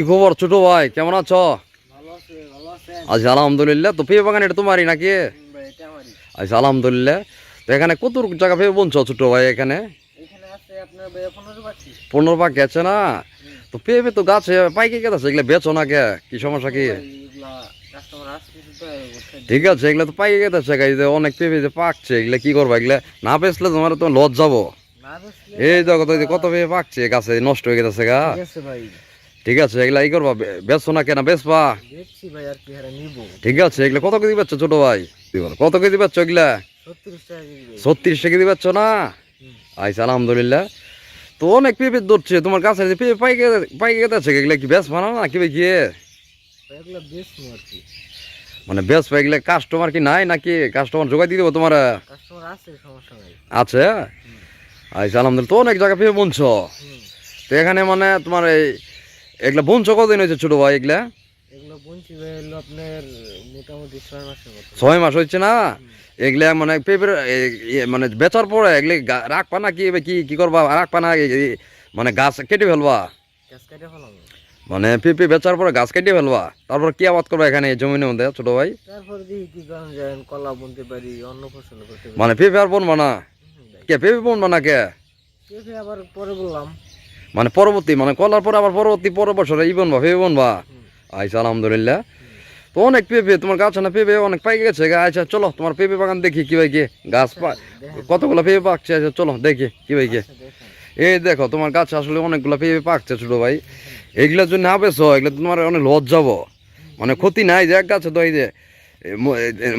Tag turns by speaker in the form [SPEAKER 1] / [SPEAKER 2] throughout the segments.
[SPEAKER 1] কি খবর ছোট ভাই, কেমন আছো?
[SPEAKER 2] ভালো আছে, ভালো আছেন?
[SPEAKER 1] আচ্ছা আলহামদুলিল্লাহ। তো পেয়ে বাগান এটা তোমারই নাকি?
[SPEAKER 2] ভাই এটা আমারই।
[SPEAKER 1] আচ্ছা আলহামদুলিল্লাহ। তো এখানে কত জায়গা পেয়ে বুনছো ছোট ভাই? এখানে
[SPEAKER 2] এখানে আছে আপনার ভাই 15 পাখি।
[SPEAKER 1] 15 পাক গেছে না?
[SPEAKER 2] হুম।
[SPEAKER 1] তো পেয়ে তো গাছে পাইকে গেছে, এগুলো বেচো না কে? কি সমস্যা কি?
[SPEAKER 2] ভাই এগুলা কাস্টমার আসছে তো বুঝছেন।
[SPEAKER 1] ঠিক আছে, এগুলো তো পাইকে গেছে গাই, অনেক পেঁপে যে পাকছে, এগুলো কি করবা? এগুলা না বেচলে তোমার তো লস যাবো।
[SPEAKER 2] না বেচলে
[SPEAKER 1] এই দেখো তো, এই যে
[SPEAKER 2] এগুলা
[SPEAKER 1] কত পেঁপে পাকছে গাছে, নষ্ট হয়ে গেছে গা।
[SPEAKER 2] ঠিক আছে ভাই।
[SPEAKER 1] ঠিক আছে, এগুলা ই করবা, বেচো না কেনা বেচবা?
[SPEAKER 2] দেখছি ভাই আর কি হারা নিব।
[SPEAKER 1] ঠিক আছে, এগুলো কত কেজি বেচছো ছোট ভাই? কত কেজি বেচছো এগুলা?
[SPEAKER 2] 36 টাকা কেজি ভাই।
[SPEAKER 1] 36 কেজি বেচছো না?
[SPEAKER 2] হুম।
[SPEAKER 1] আচ্ছা আলহামদুলিল্লাহ। তো অনেক পেঁপে ধরছে তোমার কাছে, যে পেঁপে পাইকে গেছে, এগুলা কি বেশ বানাও না কি কি?
[SPEAKER 2] ভাই এগুলা বেচবো আর কি।
[SPEAKER 1] মানে বেশ এগুলা কাস্টমার কি নাই নাকি? কাস্টমার যোগাই দিয়ে দেবো তোমার?
[SPEAKER 2] কাস্টমার আছে, সমস্যা নাই।
[SPEAKER 1] আছে।
[SPEAKER 2] হুম।
[SPEAKER 1] আচ্ছা আলহামদুলিল্লাহ। তো অনেক জায়গায় পেঁপে বুনছো।
[SPEAKER 2] হুম।
[SPEAKER 1] তো এখানে মানে তোমার এই এগুলা বুনছো কতদিন হয়েছে ছোট ভাই এগুলা?
[SPEAKER 2] এগুলা বুনছি ভাই হলো আপনার মোটামুটি 6 মাসের মতো।
[SPEAKER 1] 6 মাস হচ্ছে না?
[SPEAKER 2] হুম।
[SPEAKER 1] এগুলা মানে পেঁপের মানে বেচার পরে এগুলি রাখবা না কি কি কি করবা? রাখবা না মানে গাছ কেটে ফেলবা?
[SPEAKER 2] গাছ কাটে ফেলাবো।
[SPEAKER 1] মানে পেঁপে বেচার পরে গাছ কেটে ফেলবা, তারপর কি আবাদ করবা এখানে এই জমিনের মধ্যে ছোট ভাই?
[SPEAKER 2] তারপর দেখি কি করা যায়, কলা বুনতে পারি, অন্য ফসল করতে পারি।
[SPEAKER 1] মানে পেঁপে আর বুনবা না?
[SPEAKER 2] ভাই
[SPEAKER 1] কে পেঁপে বুনবা না কে?
[SPEAKER 2] পেঁপে আবার পরে বললাম।
[SPEAKER 1] মানে পরবর্তী, মানে কলার পরে আবার পরবর্তী পরের বছরে ই বুনবা, পেঁপে বুনবা?
[SPEAKER 2] হুম।
[SPEAKER 1] আচ্ছা আলহামদুলিল্লাহ।
[SPEAKER 2] হুম।
[SPEAKER 1] তো অনেক পেঁপে তোমার গাছ না, পেঁপে অনেক পাই গেছে। আচ্ছা চলো তোমার পেঁপে বাগান দেখি কি ভাই কি গাছ
[SPEAKER 2] আচ্ছা দেখেন।
[SPEAKER 1] কতগুলো পেঁপে পাকছে। আচ্ছা চলো দেখি কি ভাই কি।
[SPEAKER 2] আচ্ছা দেখেন।
[SPEAKER 1] এই দেখো তোমার গাছে আসলে অনেকগুলো পেঁপে পাকছে ছোট ভাই। এগুলা যদি না বেছো, এগুলো তোমার অনেক লস যাবো। মানে ক্ষতি নাই যে এক গাছে তো এই যে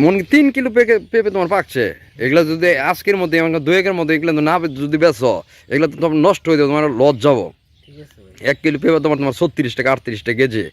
[SPEAKER 1] মন 3 কিলো পেঁপে তোমার পাকছে। এগুলা যদি আজকের মধ্যে, মানে 2 একের মধ্যে এগুলো না যদি বেছো, এগুলো তো তোমার নষ্ট হয়ে যাবে, তোমার লস যাবো।
[SPEAKER 2] ঠিক আছে ভাই।
[SPEAKER 1] 1 কিলো পেঁপে তোমার 36 টাকা 38 টাকা কেজি।